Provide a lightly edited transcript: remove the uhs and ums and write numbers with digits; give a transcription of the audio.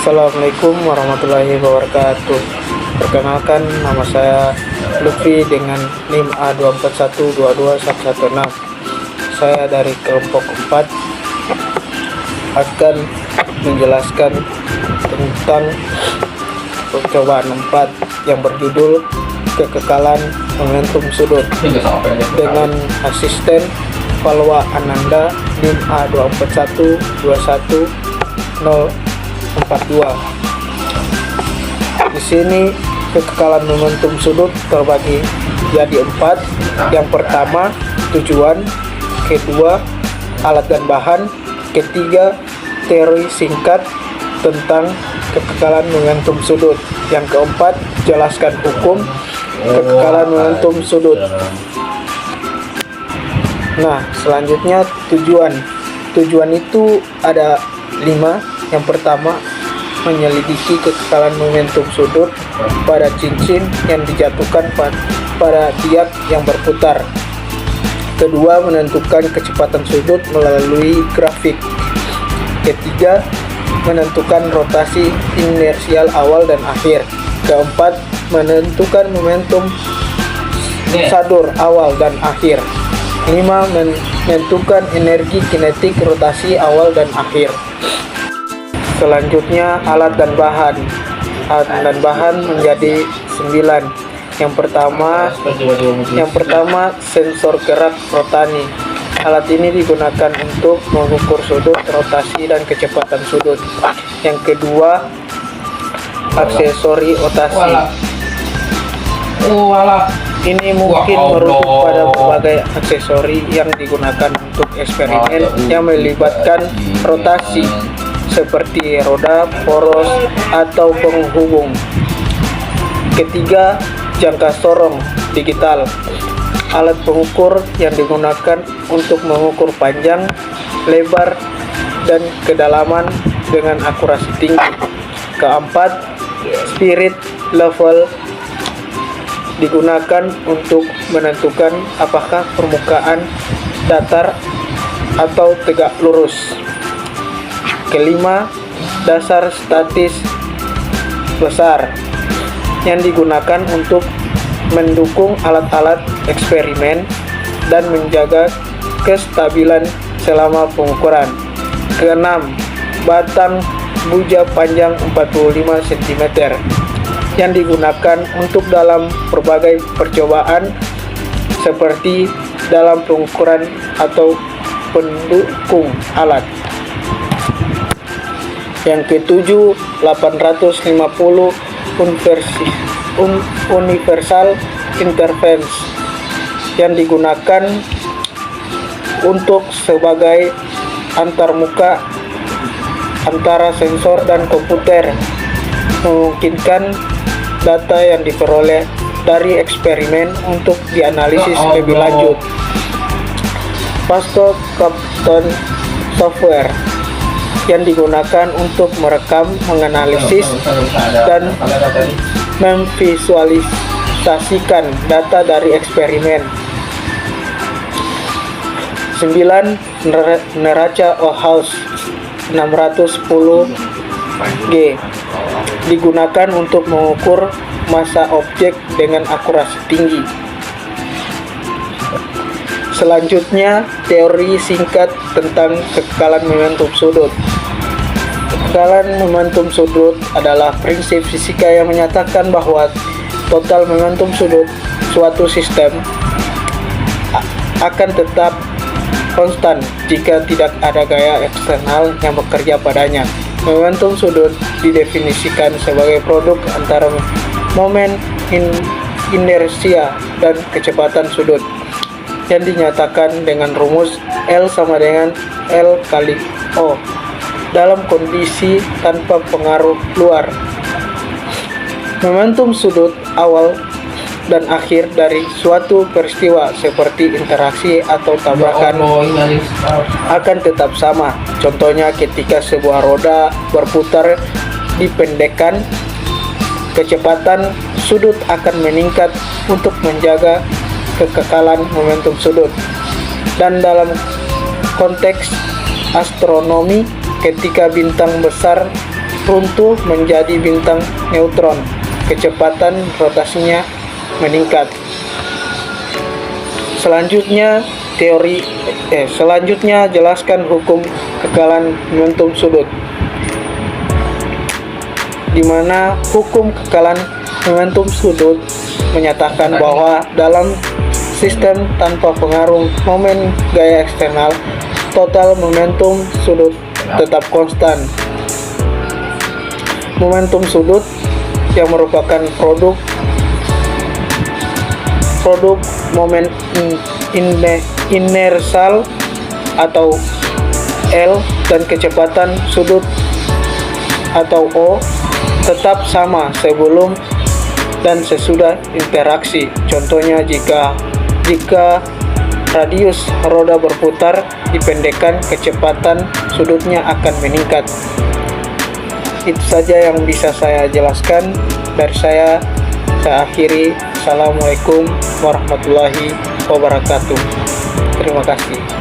Assalamualaikum warahmatullahi wabarakatuh. Perkenalkan, nama saya Lutfi dengan NIM A24122116. Saya dari kelompok 4 akan menjelaskan tentang percobaan 4 yang berjudul kekekalan momentum sudut dengan asisten Palwa Ananda NIM A24121042. Di sini kekekalan momentum sudut terbagi jadi 4. Yang pertama, tujuan; kedua, alat dan bahan; ketiga, teori singkat tentang kekekalan momentum sudut; yang keempat, jelaskan hukum kekekalan momentum sudut. Nah, selanjutnya tujuan. Tujuan itu ada 5. Yang pertama, menyelidiki kekekalan momentum sudut pada cincin yang dijatuhkan pada tiak yang berputar. Kedua, menentukan kecepatan sudut melalui grafik. Ketiga, menentukan rotasi inersial awal dan akhir. Keempat, menentukan momentum sadur awal dan akhir. 5. Menentukan energi kinetik rotasi awal dan akhir. Selanjutnya, alat dan bahan. Alat dan bahan menjadi 9. Yang pertama, sensor gerak rotani. Alat ini digunakan untuk mengukur sudut, rotasi, dan kecepatan sudut. Yang kedua, aksesori rotasi. Ini mungkin merujuk pada berbagai aksesori yang digunakan untuk eksperimen yang melibatkan rotasi, seperti roda, poros, atau penghubung. Ketiga, jangka sorong digital. Alat pengukur yang digunakan untuk mengukur panjang, lebar, dan kedalaman dengan akurasi tinggi. Keempat, spirit level digunakan untuk menentukan apakah permukaan datar atau tegak lurus. Kelima, dasar statis besar yang digunakan untuk mendukung alat-alat eksperimen dan menjaga kestabilan selama pengukuran. Keenam, batang buja panjang 45 cm yang digunakan untuk dalam berbagai percobaan seperti dalam pengukuran atau pendukung alat. Yang ketujuh, 850 universal interference yang digunakan untuk sebagai antarmuka antara sensor dan komputer, memungkinkan data yang diperoleh dari eksperimen untuk dianalisis lebih lanjut. Pasco Capton software yang digunakan untuk merekam, menganalisis, dan memvisualisasikan data dari eksperimen. 9. Neraca Ohaus 610G digunakan untuk mengukur massa objek dengan akurasi tinggi. Selanjutnya, teori singkat tentang kekekalan momentum sudut. Kekekalan momentum sudut adalah prinsip fisika yang menyatakan bahwa total momentum sudut suatu sistem akan tetap konstan jika tidak ada gaya eksternal yang bekerja padanya. Momentum sudut didefinisikan sebagai produk antara momen inersia dan kecepatan sudut yang dinyatakan dengan rumus L sama dengan L kali O dalam kondisi tanpa pengaruh luar. Momentum sudut awal dan akhir dari suatu peristiwa seperti interaksi atau tabrakan akan tetap sama. Contohnya, ketika sebuah roda berputar dipendekkan, kecepatan sudut akan meningkat untuk menjaga kekekalan momentum sudut. Dan dalam konteks astronomi, ketika bintang besar runtuh menjadi bintang neutron. Kecepatan rotasinya meningkat. Selanjutnya jelaskan hukum kekalahan momentum sudut, di mana hukum kekalahan momentum sudut menyatakan bahwa dalam sistem tanpa pengaruh momen gaya eksternal, total momentum sudut tetap konstan. Momentum sudut yang merupakan produk momen inersal atau L dan kecepatan sudut atau O tetap sama sebelum dan sesudah interaksi. Contohnya jika radius roda berputar dipendekkan, kecepatan sudutnya akan meningkat. Itu saja yang bisa saya jelaskan dari saya akhiri. Assalamualaikum warahmatullahi wabarakatuh. Terima kasih.